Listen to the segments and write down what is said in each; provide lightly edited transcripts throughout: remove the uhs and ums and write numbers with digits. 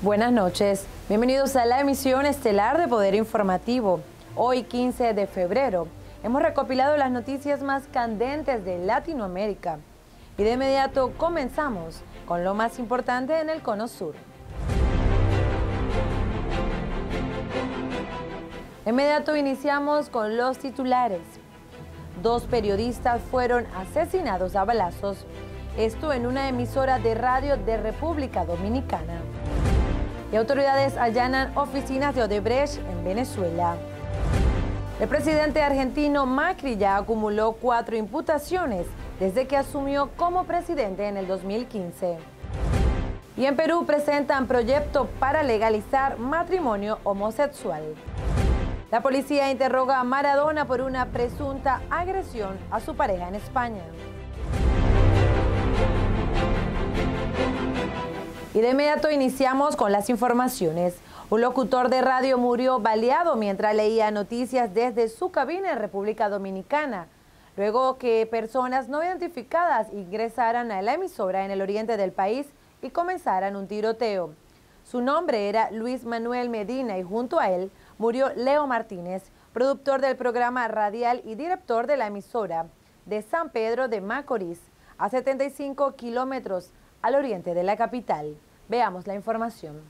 Buenas noches, bienvenidos a la emisión estelar de Poder Informativo. Hoy 15 de febrero hemos recopilado las noticias más candentes de Latinoamérica y de inmediato comenzamos con lo más importante en el Cono Sur. De inmediato iniciamos con los titulares. 2 periodistas fueron asesinados a balazos, esto en una emisora de radio de República Dominicana. Y autoridades allanan oficinas de Odebrecht en Venezuela. El presidente argentino Macri ya acumuló 4 imputaciones desde que asumió como presidente en el 2015. Y en Perú presentan proyecto para legalizar matrimonio homosexual. La policía interroga a Maradona por una presunta agresión a su pareja en España. Y de inmediato iniciamos con las informaciones. Un locutor de radio murió baleado mientras leía noticias desde su cabina en República Dominicana, luego que personas no identificadas ingresaran a la emisora en el oriente del país y comenzaran un tiroteo. Su nombre era Luis Manuel Medina y junto a él murió Leo Martínez, productor del programa radial y director de la emisora de San Pedro de Macorís, a 75 kilómetros al oriente de la capital. Veamos la información.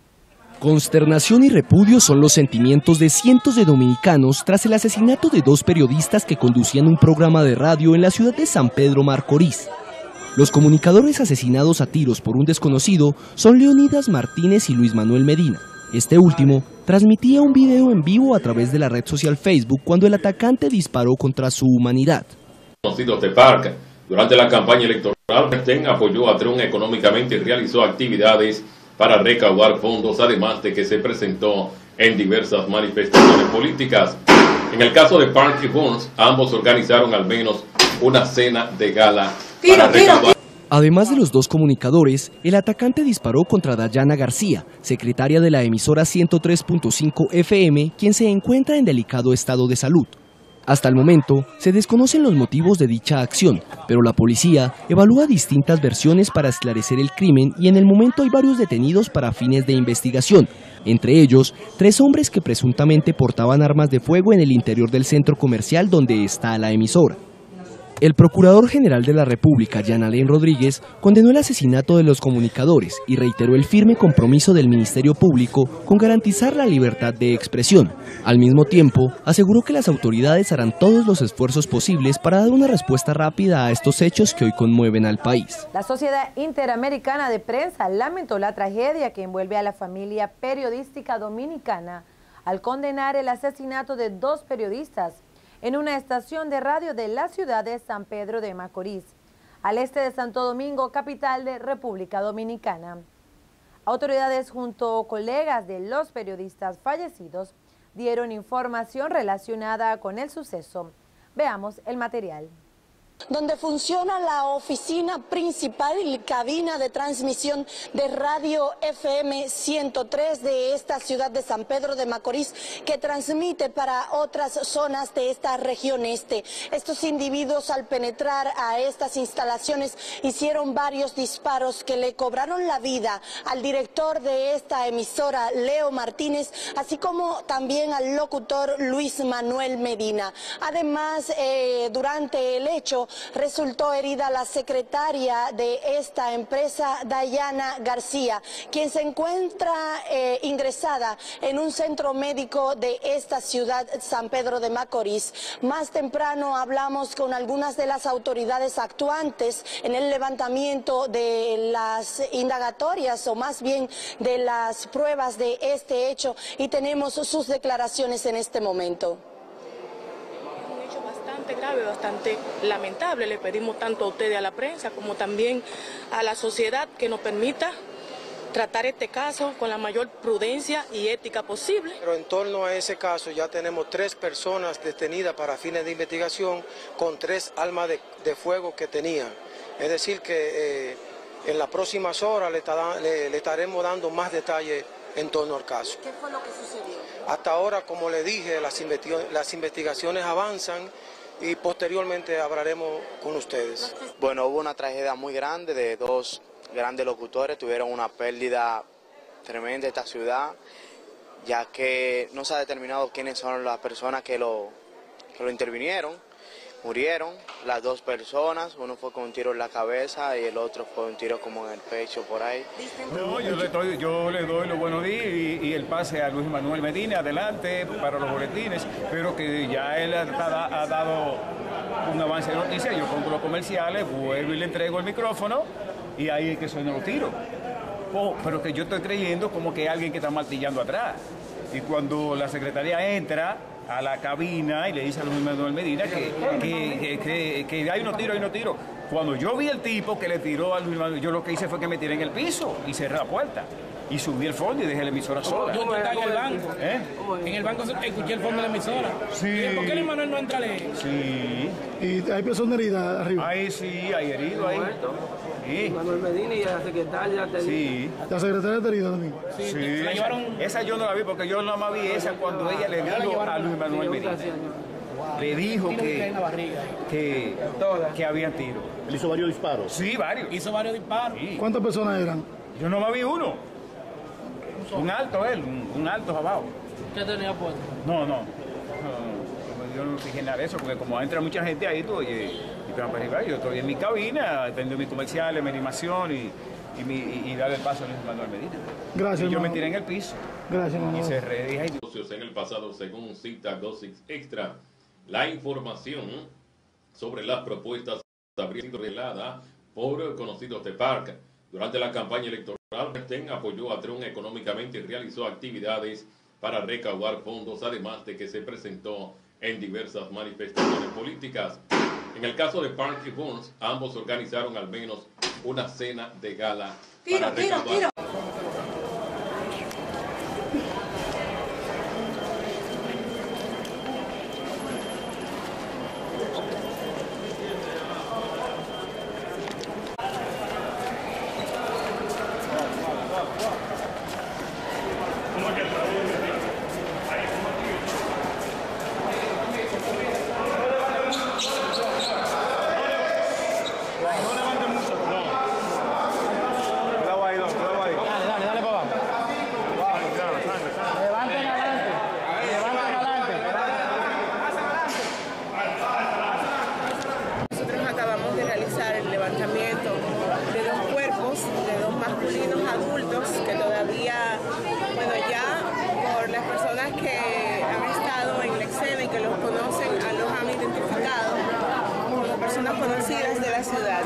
Consternación y repudio son los sentimientos de cientos de dominicanos tras el asesinato de 2 periodistas que conducían un programa de radio en la ciudad de San Pedro Macorís. Los comunicadores asesinados a tiros por un desconocido son Leonidas Martínez y Luis Manuel Medina. Este último transmitía un video en vivo a través de la red social Facebook cuando el atacante disparó contra su humanidad. Conocidos de PARC, durante la campaña electoral, Sten apoyó a Trump económicamente y realizó actividades para recaudar fondos, además de que se presentó en diversas manifestaciones políticas. En el caso de Park y Burns, ambos organizaron al menos una cena de gala para recaudar. Además de los 2 comunicadores, el atacante disparó contra Dayana García, secretaria de la emisora 103.5 FM, quien se encuentra en delicado estado de salud. Hasta el momento, se desconocen los motivos de dicha acción, pero la policía evalúa distintas versiones para esclarecer el crimen y en el momento hay varios detenidos para fines de investigación, entre ellos 3 hombres que presuntamente portaban armas de fuego en el interior del centro comercial donde está la emisora. El Procurador General de la República, Jean Alain Rodríguez, condenó el asesinato de los comunicadores y reiteró el firme compromiso del Ministerio Público con garantizar la libertad de expresión. Al mismo tiempo, aseguró que las autoridades harán todos los esfuerzos posibles para dar una respuesta rápida a estos hechos que hoy conmueven al país. La Sociedad Interamericana de Prensa lamentó la tragedia que envuelve a la familia periodística dominicana al condenar el asesinato de 2 periodistas en una estación de radio de la ciudad de San Pedro de Macorís, al este de Santo Domingo, capital de República Dominicana. Autoridades junto a colegas de los periodistas fallecidos dieron información relacionada con el suceso. Veamos el material. Donde funciona la oficina principal y cabina de transmisión de radio FM 103 de esta ciudad de San Pedro de Macorís, que transmite para otras zonas de esta región este. Estos individuos, al penetrar a estas instalaciones, hicieron varios disparos que le cobraron la vida al director de esta emisora, Leo Martínez, así como también al locutor Luis Manuel Medina. Además, durante el hecho, resultó herida la secretaria de esta empresa, Dayana García, quien se encuentra ingresada en un centro médico de esta ciudad, San Pedro de Macorís. Más temprano hablamos con algunas de las autoridades actuantes en el levantamiento de las indagatorias, o más bien de las pruebas de este hecho, y tenemos sus declaraciones en este momento. Grave, bastante lamentable. Le pedimos tanto a ustedes, a la prensa, como también a la sociedad, que nos permita tratar este caso con la mayor prudencia y ética posible. Pero en torno a ese caso ya tenemos 3 personas detenidas para fines de investigación con 3 armas de fuego que tenían. Es decir que en las próximas horas le estaremos dando más detalles en torno al caso. ¿Qué fue lo que sucedió? Hasta ahora, como le dije, las investigaciones avanzan y posteriormente hablaremos con ustedes. Bueno, hubo una tragedia muy grande de 2 grandes locutores, tuvieron una pérdida tremenda esta ciudad, ya que no se ha determinado quiénes son las personas que lo intervinieron. Murieron las dos personas, uno fue con un tiro en la cabeza y el otro fue un tiro como en el pecho por ahí. No, yo le doy los buenos días y el pase a Luis Manuel Medina, adelante para los boletines, pero que ya él ha dado un avance de noticias, yo pongo los comerciales, vuelvo y le entrego el micrófono y ahí es que suenan los tiros. Pero que yo estoy creyendo como que hay alguien que está martillando atrás. Y cuando la secretaria entra a la cabina y le dice a Luis Manuel Medina que hay unos tiros. Cuando yo vi el tipo que le tiró a Luis Manuel, yo lo que hice fue que me tiré en el piso y cerré la puerta. Y subí el fondo y dejé la emisora sola. Yo estaba en el banco. En el banco escuché el fondo de la emisora. Sí. ¿Por qué Luis Manuel no entra a leer? Sí. ¿Y hay personas heridas arriba? Ahí sí, hay herido ahí. Sí. Manuel Medina y la secretaria. Sí. ¿La secretaria está herida también? Sí. La llevaron... Esa yo no la vi porque yo nada más vi esa cuando ella le dijo a Luis Manuel Medina. Le dijo que había tiro. ¿Él hizo varios disparos? Sí, varios. Hizo varios disparos. Sí. ¿Cuántas personas eran? Yo no me vi uno. Un alto él, un alto abajo. ¿Qué tenía puesto? No. Yo no fijé nada de eso, porque como entra mucha gente ahí, tú, yo estoy en mi cabina, atendiendo mis comerciales, mi animación y darle el paso a Luis Manuel Medina. Gracias, y yo hermano. me tiré en el piso. Gracias, y cerré, dije, ay, En el pasado, según cita Gossip Extra, la información sobre las propuestas habría sido revelada por conocidos de PARC. Durante la campaña electoral, Ten apoyó a Trump económicamente y realizó actividades para recaudar fondos, además de que se presentó en diversas manifestaciones políticas. En el caso de Park y Burns, ambos organizaron al menos una cena de gala para recaudar. conocidas de la ciudad.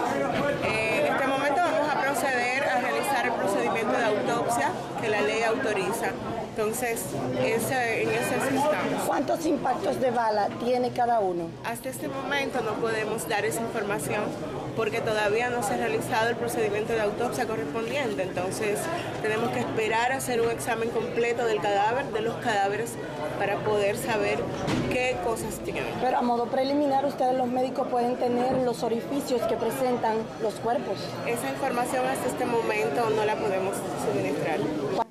En este momento vamos a proceder a realizar el procedimiento de autopsia que la ley autoriza. Entonces, en eso estamos. ¿Cuántos impactos de bala tiene cada uno? Hasta este momento no podemos dar esa información porque todavía no se ha realizado el procedimiento de autopsia correspondiente. Entonces, tenemos que esperar a hacer un examen completo del cadáver, de los cadáveres, para poder saber qué cosas tienen. Pero a modo preliminar, ustedes los médicos pueden tener los orificios que presentan los cuerpos. Esa información hasta este momento no la podemos suministrar.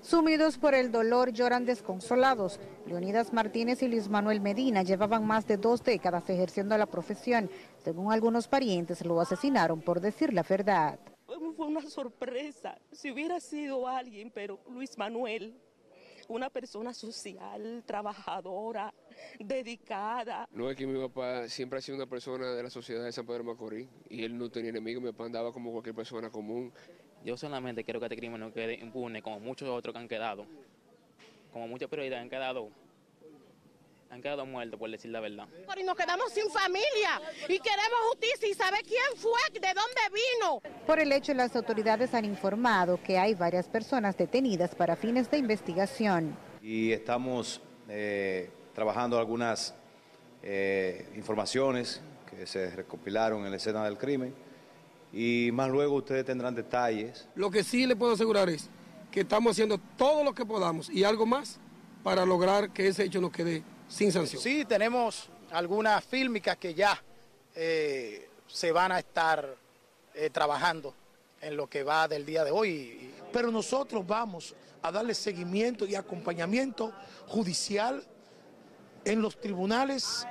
Sumidos por el dolor, lloran desconsolados. Leonidas Martínez y Luis Manuel Medina llevaban más de 2 décadas ejerciendo la profesión. Según algunos parientes, lo asesinaron por decir la verdad. Fue una sorpresa. Si hubiera sido alguien, pero Luis Manuel, una persona social, trabajadora, dedicada. No, es que mi papá siempre ha sido una persona de la sociedad de San Pedro de Macorís y él no tenía enemigos, mi papá andaba como cualquier persona común. Yo solamente quiero que este crimen no quede impune como muchos otros que han quedado, como muchas prioridades han quedado muertos, por decir la verdad. Y nos quedamos sin familia y queremos justicia y saber quién fue, de dónde vino. Por el hecho, las autoridades han informado que hay varias personas detenidas para fines de investigación. Y estamos trabajando algunas informaciones que se recopilaron en la escena del crimen y más luego ustedes tendrán detalles. Lo que sí le puedo asegurar es que estamos haciendo todo lo que podamos y algo más para lograr que ese hecho no quede sin sanción. Sí, tenemos algunas fílmicas que ya se van a estar trabajando en lo que va del día de hoy. Pero nosotros vamos a darle seguimiento y acompañamiento judicial en los tribunales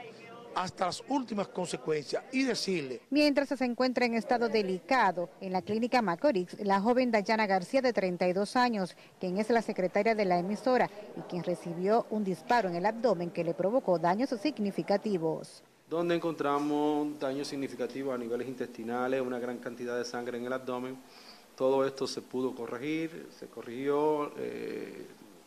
hasta las últimas consecuencias y decirle. Mientras se encuentra en estado delicado en la clínica Macorís, la joven Dayana García, de 32 años, quien es la secretaria de la emisora y quien recibió un disparo en el abdomen que le provocó daños significativos. Donde encontramos daños significativos a niveles intestinales, una gran cantidad de sangre en el abdomen. Todo esto se pudo corregir, se corrigió.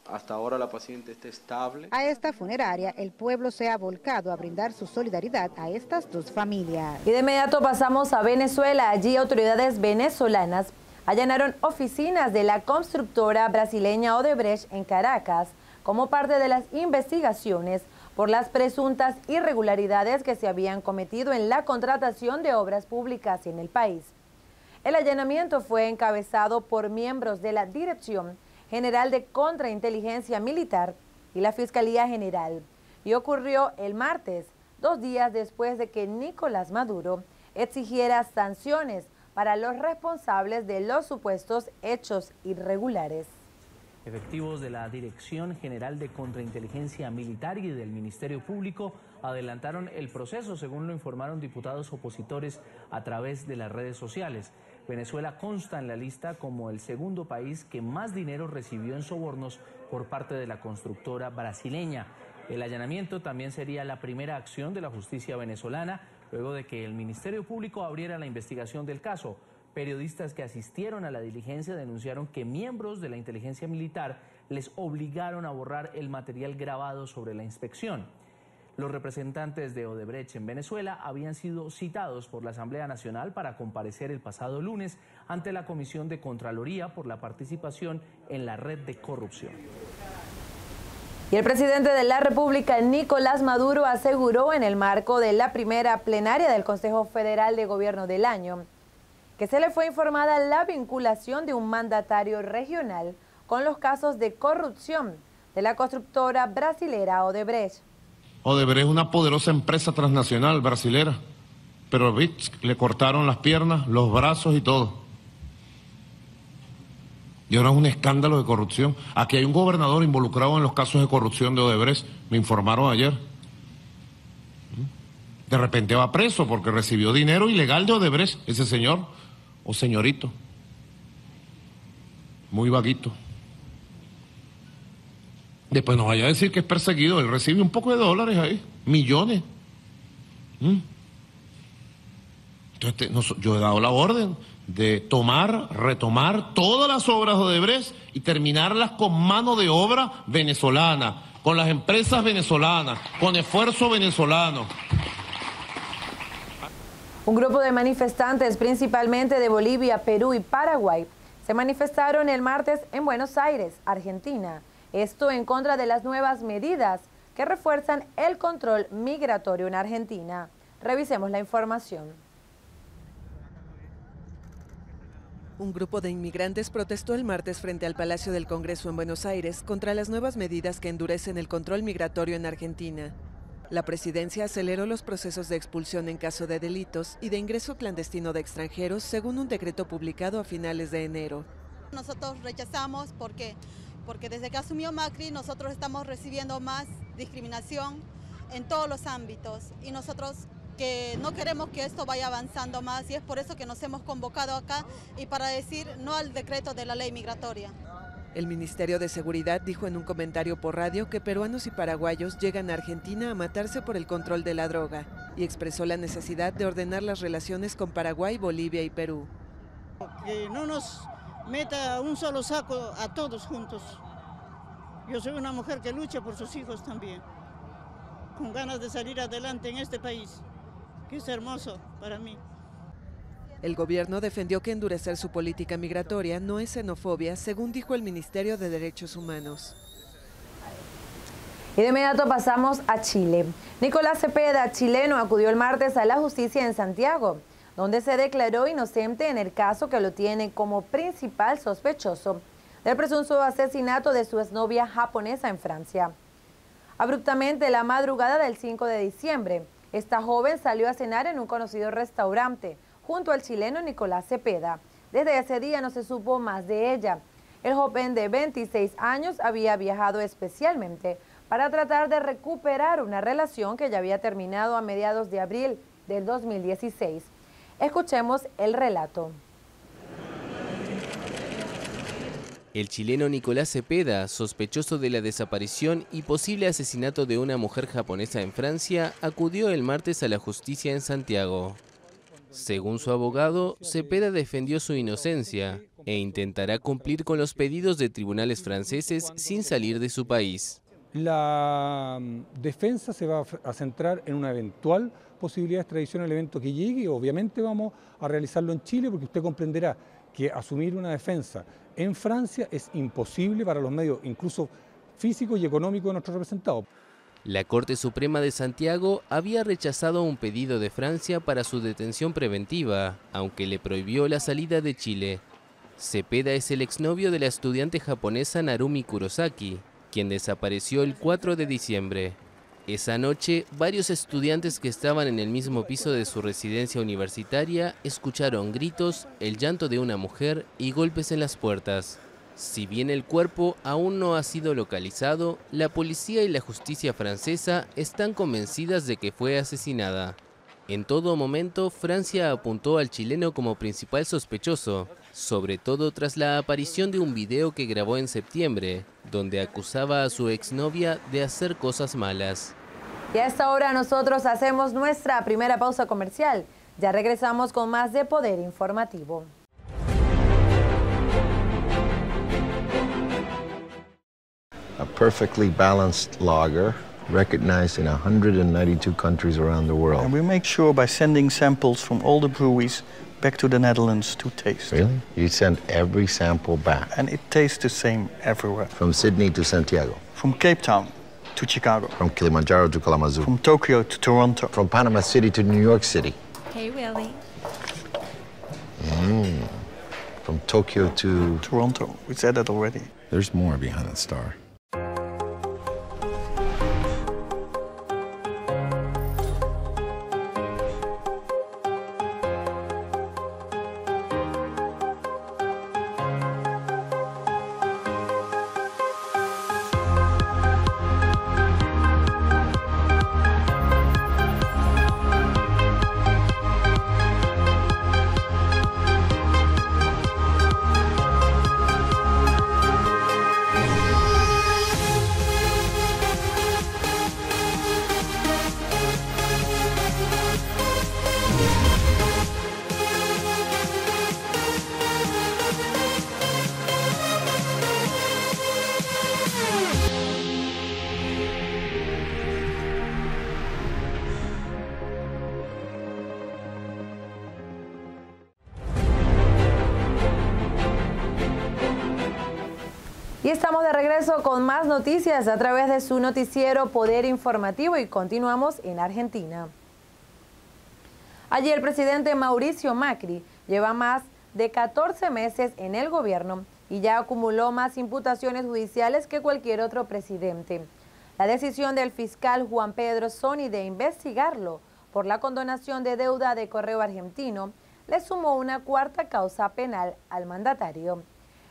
Hasta ahora la paciente está estable. A esta funeraria, el pueblo se ha volcado a brindar su solidaridad a estas dos familias. Y de inmediato pasamos a Venezuela. Allí autoridades venezolanas allanaron oficinas de la constructora brasileña Odebrecht en Caracas como parte de las investigaciones por las presuntas irregularidades que se habían cometido en la contratación de obras públicas en el país. El allanamiento fue encabezado por miembros de la Dirección General de Contrainteligencia Militar y la Fiscalía General, y ocurrió el martes, 2 días después de que Nicolás Maduro exigiera sanciones para los responsables de los supuestos hechos irregulares. Efectivos de la Dirección General de Contrainteligencia Militar y del Ministerio Público adelantaron el proceso, según lo informaron diputados opositores a través de las redes sociales. Venezuela consta en la lista como el segundo país que más dinero recibió en sobornos por parte de la constructora brasileña. El allanamiento también sería la primera acción de la justicia venezolana, luego de que el Ministerio Público abriera la investigación del caso. Periodistas que asistieron a la diligencia denunciaron que miembros de la inteligencia militar les obligaron a borrar el material grabado sobre la inspección. Los representantes de Odebrecht en Venezuela habían sido citados por la Asamblea Nacional para comparecer el pasado lunes ante la Comisión de Contraloría por la participación en la red de corrupción. Y el presidente de la República, Nicolás Maduro, aseguró en el marco de la primera plenaria del Consejo Federal de Gobierno del año que se le fue informada la vinculación de un mandatario regional con los casos de corrupción de la constructora brasilera Odebrecht. Odebrecht es una poderosa empresa transnacional brasilera, pero le cortaron las piernas, los brazos y todo. Y ahora es un escándalo de corrupción. Aquí hay un gobernador involucrado en los casos de corrupción de Odebrecht, me informaron ayer. De repente va preso porque recibió dinero ilegal de Odebrecht, ese señor o señorito. Muy vaguito. Después no vaya a decir que es perseguido, él recibe un poco de dólares ahí, millones. Entonces yo he dado la orden de retomar todas las obras de Odebrecht y terminarlas con mano de obra venezolana, con las empresas venezolanas, con esfuerzo venezolano. Un grupo de manifestantes, principalmente de Bolivia, Perú y Paraguay, se manifestaron el martes en Buenos Aires, Argentina. Esto en contra de las nuevas medidas que refuerzan el control migratorio en Argentina. Revisemos la información. Un grupo de inmigrantes protestó el martes frente al Palacio del Congreso en Buenos Aires contra las nuevas medidas que endurecen el control migratorio en Argentina. La presidencia aceleró los procesos de expulsión en caso de delitos y de ingreso clandestino de extranjeros, según un decreto publicado a finales de enero. Nosotros rechazamos porque desde que asumió Macri nosotros estamos recibiendo más discriminación en todos los ámbitos y nosotros que no queremos que esto vaya avanzando más y es por eso que nos hemos convocado acá y para decir no al decreto de la ley migratoria. El Ministerio de Seguridad dijo en un comentario por radio que peruanos y paraguayos llegan a Argentina a matarse por el control de la droga y expresó la necesidad de ordenar las relaciones con Paraguay, Bolivia y Perú. Que no nos meta un solo saco a todos juntos. Yo soy una mujer que lucha por sus hijos también, con ganas de salir adelante en este país, que es hermoso para mí. El gobierno defendió que endurecer su política migratoria no es xenofobia, según dijo el Ministerio de Derechos Humanos. Y de inmediato pasamos a Chile. Nicolás Cepeda, chileno, acudió el martes a la justicia en Santiago, donde se declaró inocente en el caso que lo tiene como principal sospechoso del presunto asesinato de su exnovia japonesa en Francia. Abruptamente, la madrugada del 5 de diciembre, esta joven salió a cenar en un conocido restaurante junto al chileno Nicolás Cepeda. Desde ese día no se supo más de ella. El joven de 26 años había viajado especialmente para tratar de recuperar una relación que ya había terminado a mediados de abril del 2016. Escuchemos el relato. El chileno Nicolás Cepeda, sospechoso de la desaparición y posible asesinato de una mujer japonesa en Francia, acudió el martes a la justicia en Santiago. Según su abogado, Cepeda defendió su inocencia e intentará cumplir con los pedidos de tribunales franceses sin salir de su país. La defensa se va a centrar en una eventual posibilidad de extradición al evento que llegue y obviamente vamos a realizarlo en Chile porque usted comprenderá que asumir una defensa en Francia es imposible para los medios, incluso físicos y económicos de nuestros representados. La Corte Suprema de Santiago había rechazado un pedido de Francia para su detención preventiva, aunque le prohibió la salida de Chile. Cepeda es el exnovio de la estudiante japonesa Narumi Kurosaki, quien desapareció el 4 de diciembre. Esa noche, varios estudiantes que estaban en el mismo piso de su residencia universitaria escucharon gritos, el llanto de una mujer y golpes en las puertas. Si bien el cuerpo aún no ha sido localizado, la policía y la justicia francesa están convencidas de que fue asesinada. En todo momento, Francia apuntó al chileno como principal sospechoso, sobre todo tras la aparición de un video que grabó en septiembre, donde acusaba a su exnovia de hacer cosas malas. Y a esta hora nosotros hacemos nuestra primera pausa comercial. Ya regresamos con más de Poder Informativo. A perfectly balanced lager, recognized in 192 countries around the world. And we make sure by sending samples from all the breweries back to the Netherlands to taste. Really? You send every sample back? And it tastes the same everywhere. From Sydney to Santiago? From Cape Town to Chicago. From Kilimanjaro to Kalamazoo? From Tokyo to Toronto. From Panama City to New York City? Hey, Willie. From Tokyo to... Toronto. We said that already. There's more behind that star. Y estamos de regreso con más noticias a través de su noticiero Poder Informativo y continuamos en Argentina. Allí el presidente Mauricio Macri lleva más de 14 meses en el gobierno y ya acumuló más imputaciones judiciales que cualquier otro presidente. La decisión del fiscal Juan Pedro Soni de investigarlo por la condonación de deuda de Correo Argentino le sumó una cuarta causa penal al mandatario.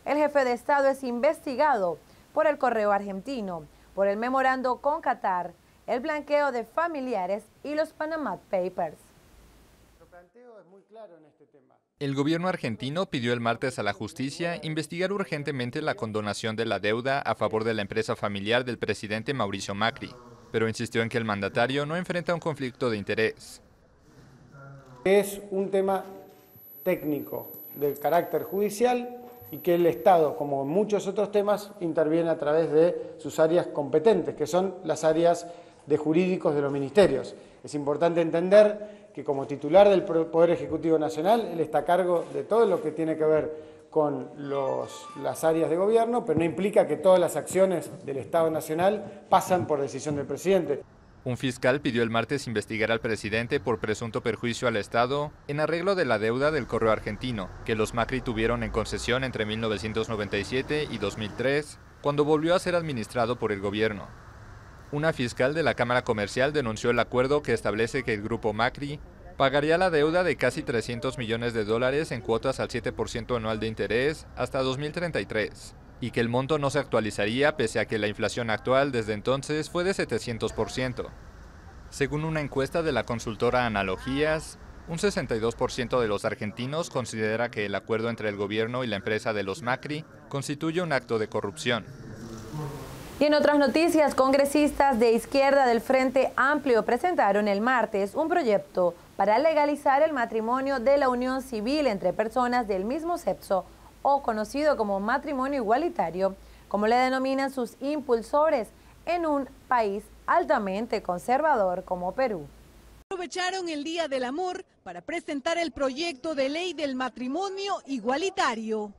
El jefe de Estado es investigado por el Correo Argentino, por el memorando con Qatar, el blanqueo de familiares y los Panama Papers. El gobierno argentino pidió el martes a la justicia investigar urgentemente la condonación de la deuda a favor de la empresa familiar del presidente Mauricio Macri, pero insistió en que el mandatario no enfrenta un conflicto de interés. Es un tema técnico de carácter judicial y que el Estado, como en muchos otros temas, interviene a través de sus áreas competentes, que son las áreas de jurídicos de los ministerios. Es importante entender que como titular del Poder Ejecutivo Nacional, él está a cargo de todo lo que tiene que ver con las áreas de gobierno, pero no implica que todas las acciones del Estado Nacional pasan por decisión del presidente. Un fiscal pidió el martes investigar al presidente por presunto perjuicio al Estado en arreglo de la deuda del Correo Argentino, que los Macri tuvieron en concesión entre 1997 y 2003, cuando volvió a ser administrado por el gobierno. Una fiscal de la Cámara Comercial denunció el acuerdo que establece que el grupo Macri pagaría la deuda de casi $300 millones en cuotas al 7% anual de interés hasta 2033, y que el monto no se actualizaría pese a que la inflación actual desde entonces fue de 700%. Según una encuesta de la consultora Analogías, un 62% de los argentinos considera que el acuerdo entre el gobierno y la empresa de los Macri constituye un acto de corrupción. Y en otras noticias, congresistas de izquierda del Frente Amplio presentaron el martes un proyecto para legalizar el matrimonio de la unión civil entre personas del mismo sexo, o conocido como matrimonio igualitario, como le denominan sus impulsores, en un país altamente conservador como Perú. Aprovecharon el Día del Amor para presentar el proyecto de ley del matrimonio igualitario.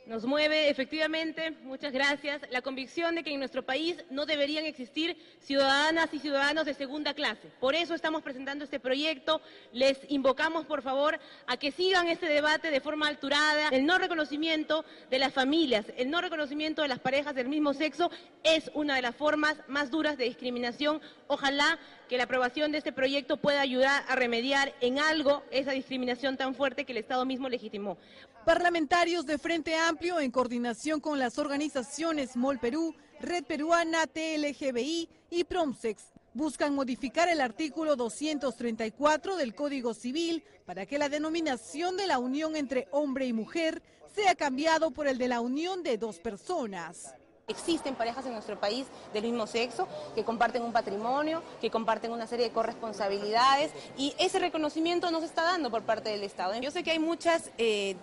Nos mueve efectivamente, muchas gracias, la convicción de que en nuestro país no deberían existir ciudadanas y ciudadanos de segunda clase. Por eso estamos presentando este proyecto. Les invocamos, por favor, a que sigan este debate de forma alturada. El no reconocimiento de las familias, el no reconocimiento de las parejas del mismo sexo es una de las formas más duras de discriminación. Ojalá que la aprobación de este proyecto pueda ayudar a remediar en algo esa discriminación tan fuerte que el Estado mismo legitimó. Parlamentarios de Frente Amplio, en coordinación con las organizaciones MOL Perú, Red Peruana, TLGBI y Promsex, buscan modificar el artículo 234 del Código Civil para que la denominación de la unión entre hombre y mujer sea cambiado por el de la unión de dos personas. Existen parejas en nuestro país del mismo sexo que comparten un patrimonio, que comparten una serie de corresponsabilidades, y ese reconocimiento no se está dando por parte del Estado. Yo sé que hay muchas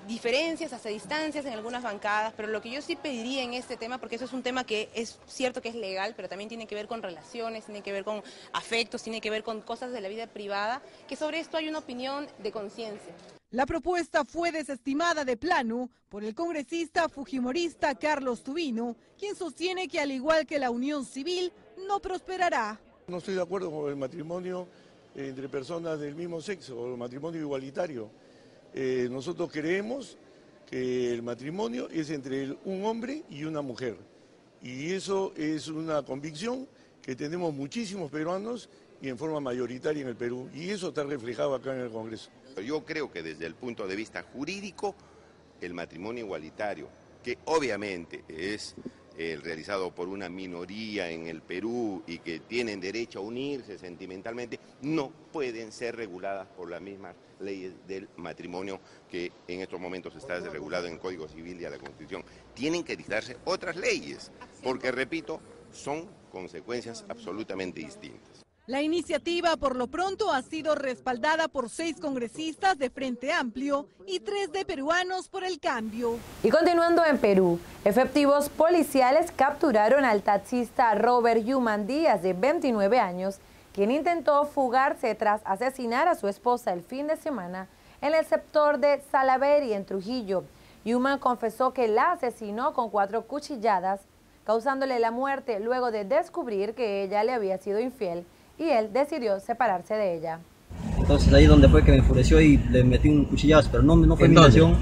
diferencias, hasta distancias en algunas bancadas, pero lo que yo sí pediría en este tema, porque eso es un tema que es cierto que es legal, pero también tiene que ver con relaciones, tiene que ver con afectos, tiene que ver con cosas de la vida privada, que sobre esto hay una opinión de conciencia. La propuesta fue desestimada de plano por el congresista fujimorista Carlos Tubino, quien sostiene que al igual que la unión civil, no prosperará. No estoy de acuerdo con el matrimonio entre personas del mismo sexo, o el matrimonio igualitario. Nosotros creemos que el matrimonio es entre un hombre y una mujer. Y eso es una convicción que tenemos muchísimos peruanos y en forma mayoritaria en el Perú. Y eso está reflejado acá en el Congreso. Yo creo que desde el punto de vista jurídico, el matrimonio igualitario, que obviamente es realizado por una minoría en el Perú y que tienen derecho a unirse sentimentalmente, no pueden ser reguladas por las mismas leyes del matrimonio que en estos momentos está desregulado en el Código Civil y a la Constitución. Tienen que dictarse otras leyes, porque, repito, son consecuencias absolutamente distintas. La iniciativa, por lo pronto, ha sido respaldada por 6 congresistas de Frente Amplio y 3 de Peruanos por el Cambio. Y continuando en Perú, efectivos policiales capturaron al taxista Robert Yuman Díaz, de 29 años, quien intentó fugarse tras asesinar a su esposa el fin de semana en el sector de Salaberry, en Trujillo. Yuman confesó que la asesinó con 4 cuchilladas, causándole la muerte luego de descubrir que ella le había sido infiel, y él decidió separarse de ella. Entonces ahí donde fue que me enfureció y le metí un cuchillazo, pero no fue mi intención,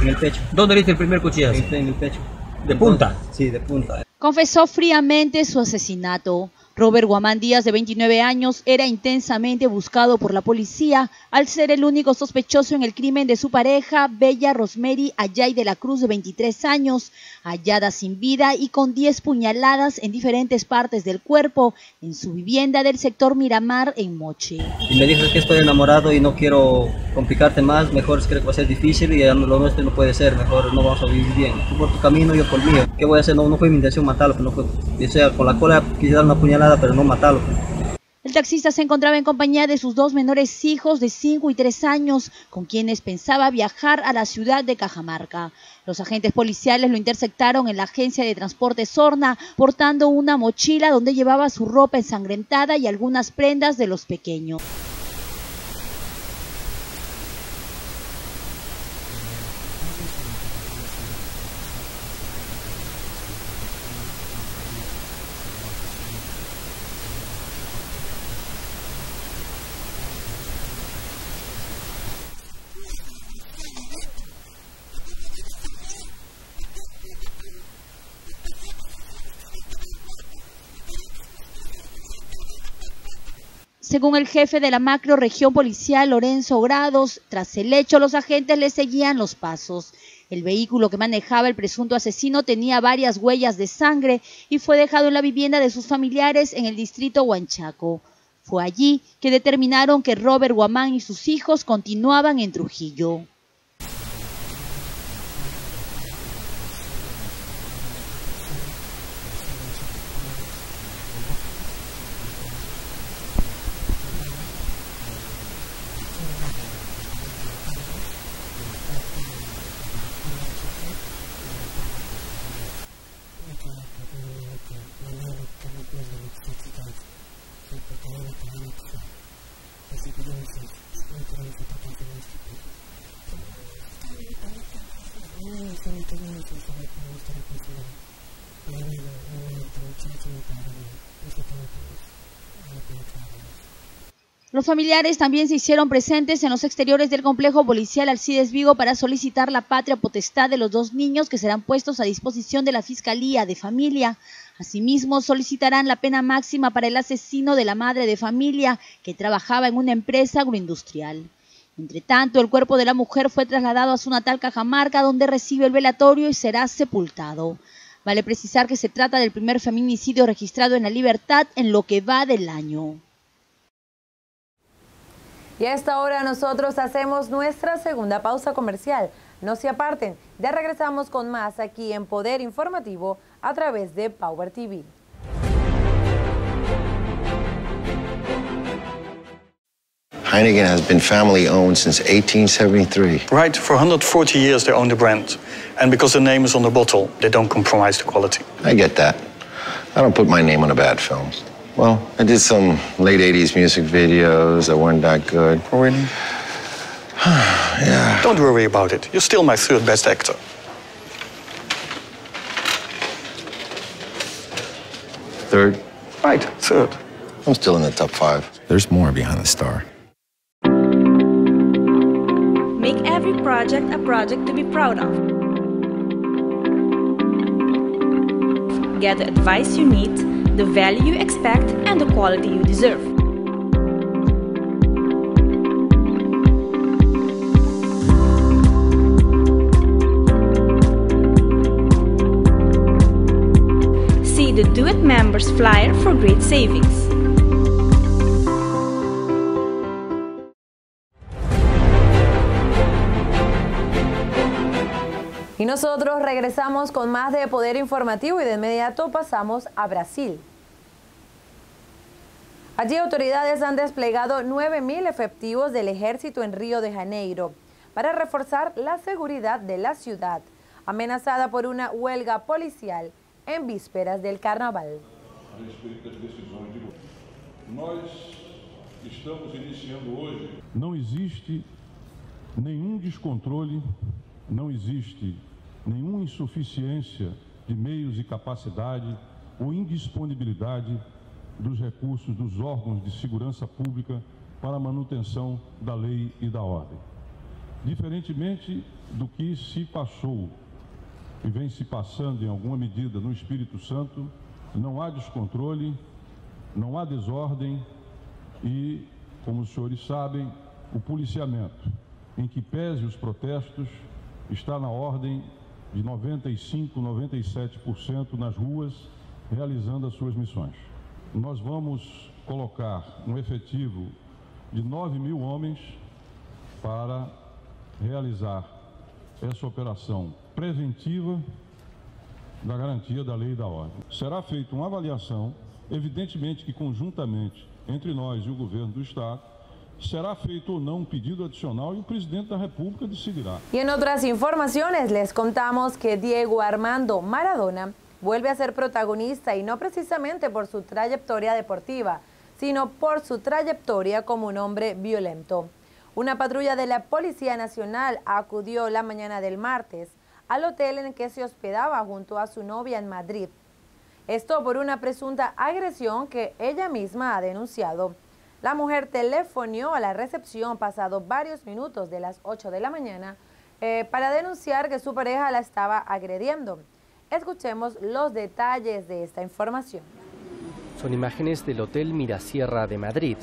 en el pecho. ¿Dónde le diste el primer cuchillazo? En el pecho. ¿De punta? Sí, de punta. Confesó fríamente su asesinato. Robert Guamán Díaz, de 29 años, era intensamente buscado por la policía al ser el único sospechoso en el crimen de su pareja, Bella Rosemary Ayay de la Cruz, de 23 años, hallada sin vida y con 10 puñaladas en diferentes partes del cuerpo en su vivienda del sector Miramar, en Moche. Y me dijo que estoy enamorado y no quiero complicarte más, mejor creo que va a ser difícil y lo nuestro no puede ser, mejor no vamos a vivir bien. Tú por tu camino, yo por el mío. ¿Qué voy a hacer? No fue mi intención matarlo, no fue, o sea, con la cola quise dar una puñalada, pero no matarlo. El taxista se encontraba en compañía de sus 2 menores hijos de 5 y 3 años, con quienes pensaba viajar a la ciudad de Cajamarca. Los agentes policiales lo interceptaron en la agencia de transporte Sorna, portando una mochila donde llevaba su ropa ensangrentada y algunas prendas de los pequeños. Según el jefe de la macroregión policial, Lorenzo Grados, tras el hecho los agentes le seguían los pasos. El vehículo que manejaba el presunto asesino tenía varias huellas de sangre y fue dejado en la vivienda de sus familiares en el distrito Huanchaco. Fue allí que determinaron que Robert Guamán y sus hijos continuaban en Trujillo. Los familiares también se hicieron presentes en los exteriores del complejo policial Alcides Vigo para solicitar la patria potestad de los 2 niños que serán puestos a disposición de la Fiscalía de Familia. Asimismo, solicitarán la pena máxima para el asesino de la madre de familia que trabajaba en una empresa agroindustrial. Entre tanto, el cuerpo de la mujer fue trasladado a su natal Cajamarca, donde recibe el velatorio y será sepultado. Vale precisar que se trata del primer feminicidio registrado en La Libertad en lo que va del año. Y a esta hora nosotros hacemos nuestra segunda pausa comercial. No se aparten, ya regresamos con más aquí en Poder Informativo a través de Power TV. Heineken has been family-owned since 1873. Right, for 140 years they own the brand. And because the name is on the bottle, they don't compromise the quality. I get that. I don't put my name on the bad films. Well, I did some late 80s music videos that weren't that good. Oh, really? Yeah. Don't worry about it. You're still my 3rd best actor. Third? Right, 3rd. I'm still in the top 5. There's more behind the star. Make every project a project to be proud of. Get the advice you need, the value you expect, and the quality you deserve. See the Do It Members flyer for great savings. Y nosotros regresamos con más de Poder Informativo y de inmediato pasamos a Brasil. Allí autoridades han desplegado 9.000 efectivos del ejército en Río de Janeiro para reforzar la seguridad de la ciudad, amenazada por una huelga policial en vísperas del carnaval. Não existe nenhum descontrole, não existe nenhuma insuficiência de meios e capacidade ou indisponibilidade dos recursos dos órgãos de segurança pública para a manutenção da lei e da ordem. Diferentemente do que se passou e vem se passando em alguma medida no Espírito Santo, não há descontrole, não há desordem e, como os senhores sabem, o policiamento, em que pese os protestos, está na ordem de 95%, 97% nas ruas, realizando as suas missões. Nós vamos colocar um efetivo de 9.000 homens para realizar essa operação preventiva da garantia da lei e da ordem. Será feita uma avaliação, evidentemente que conjuntamente entre nós e o governo do Estado, será feito ou não un pedido adicional y el presidente de la República decidirá. Y en otras informaciones les contamos que Diego Armando Maradona vuelve a ser protagonista y no precisamente por su trayectoria deportiva, sino por su trayectoria como un hombre violento. Una patrulla de la Policía Nacional acudió la mañana del martes al hotel en el que se hospedaba junto a su novia en Madrid. Esto por una presunta agresión que ella misma ha denunciado. La mujer telefonió a la recepción pasado varios minutos de las 8 de la mañana para denunciar que su pareja la estaba agrediendo. Escuchemos los detalles de esta información. Son imágenes del Hotel Mirasierra de Madrid.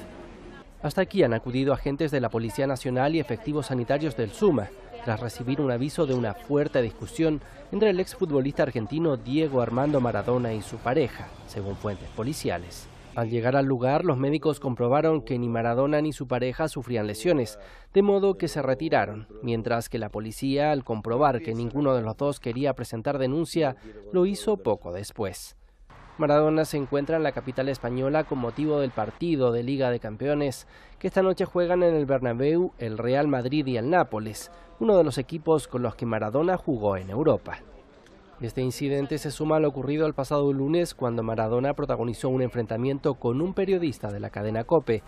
Hasta aquí han acudido agentes de la Policía Nacional y efectivos sanitarios del SUMA tras recibir un aviso de una fuerte discusión entre el exfutbolista argentino Diego Armando Maradona y su pareja, según fuentes policiales. Al llegar al lugar, los médicos comprobaron que ni Maradona ni su pareja sufrían lesiones, de modo que se retiraron, mientras que la policía, al comprobar que ninguno de los dos quería presentar denuncia, lo hizo poco después. Maradona se encuentra en la capital española con motivo del partido de Liga de Campeones, que esta noche juegan en el Bernabéu el Real Madrid y el Nápoles, uno de los equipos con los que Maradona jugó en Europa. Este incidente se suma a lo ocurrido el pasado lunes cuando Maradona protagonizó un enfrentamiento con un periodista de la cadena COPE,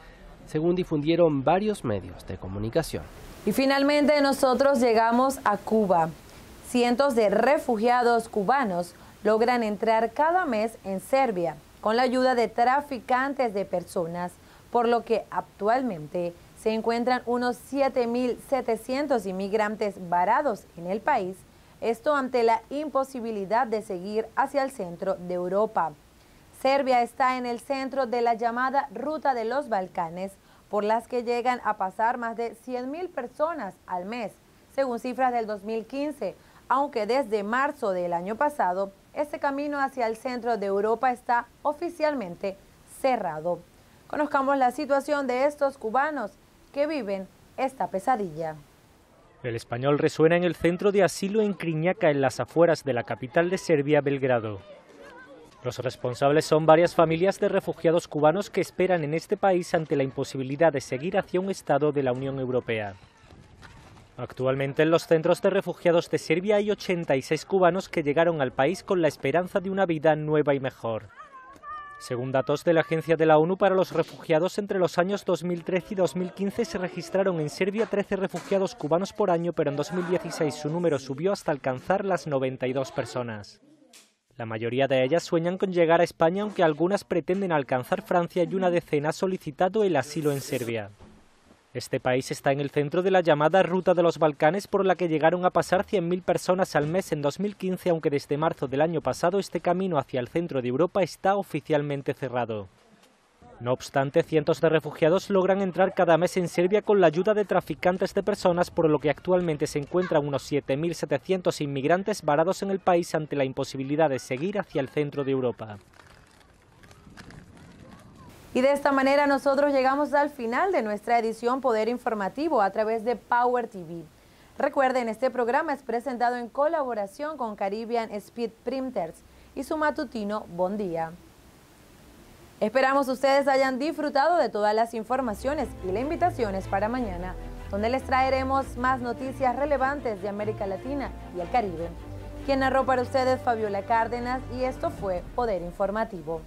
según difundieron varios medios de comunicación. Y finalmente nosotros llegamos a Cuba. Cientos de refugiados cubanos logran entrar cada mes en Serbia con la ayuda de traficantes de personas, por lo que actualmente se encuentran unos 7.700 inmigrantes varados en el país. Esto ante la imposibilidad de seguir hacia el centro de Europa. Serbia está en el centro de la llamada Ruta de los Balcanes, por las que llegan a pasar más de 100.000 personas al mes, según cifras del 2015, aunque desde marzo del año pasado, este camino hacia el centro de Europa está oficialmente cerrado. Conozcamos la situación de estos cubanos que viven esta pesadilla. El español resuena en el centro de asilo en Krnjača, en las afueras de la capital de Serbia, Belgrado. Los responsables son varias familias de refugiados cubanos que esperan en este país ante la imposibilidad de seguir hacia un estado de la Unión Europea. Actualmente en los centros de refugiados de Serbia hay 86 cubanos que llegaron al país con la esperanza de una vida nueva y mejor. Según datos de la Agencia de la ONU para los Refugiados, entre los años 2013 y 2015 se registraron en Serbia 13 refugiados cubanos por año, pero en 2016 su número subió hasta alcanzar las 92 personas. La mayoría de ellas sueñan con llegar a España, aunque algunas pretenden alcanzar Francia y una decena ha solicitado el asilo en Serbia. Este país está en el centro de la llamada Ruta de los Balcanes, por la que llegaron a pasar 100.000 personas al mes en 2015, aunque desde marzo del año pasado este camino hacia el centro de Europa está oficialmente cerrado. No obstante, cientos de refugiados logran entrar cada mes en Serbia con la ayuda de traficantes de personas, por lo que actualmente se encuentran unos 7.700 inmigrantes varados en el país ante la imposibilidad de seguir hacia el centro de Europa. Y de esta manera nosotros llegamos al final de nuestra edición Poder Informativo a través de Power TV. Recuerden, este programa es presentado en colaboración con Caribbean Speed Printers y su matutino Bon Día. Esperamos ustedes hayan disfrutado de todas las informaciones y la invitación es para mañana, donde les traeremos más noticias relevantes de América Latina y el Caribe. Quien narró para ustedes Fabiola Cárdenas y esto fue Poder Informativo.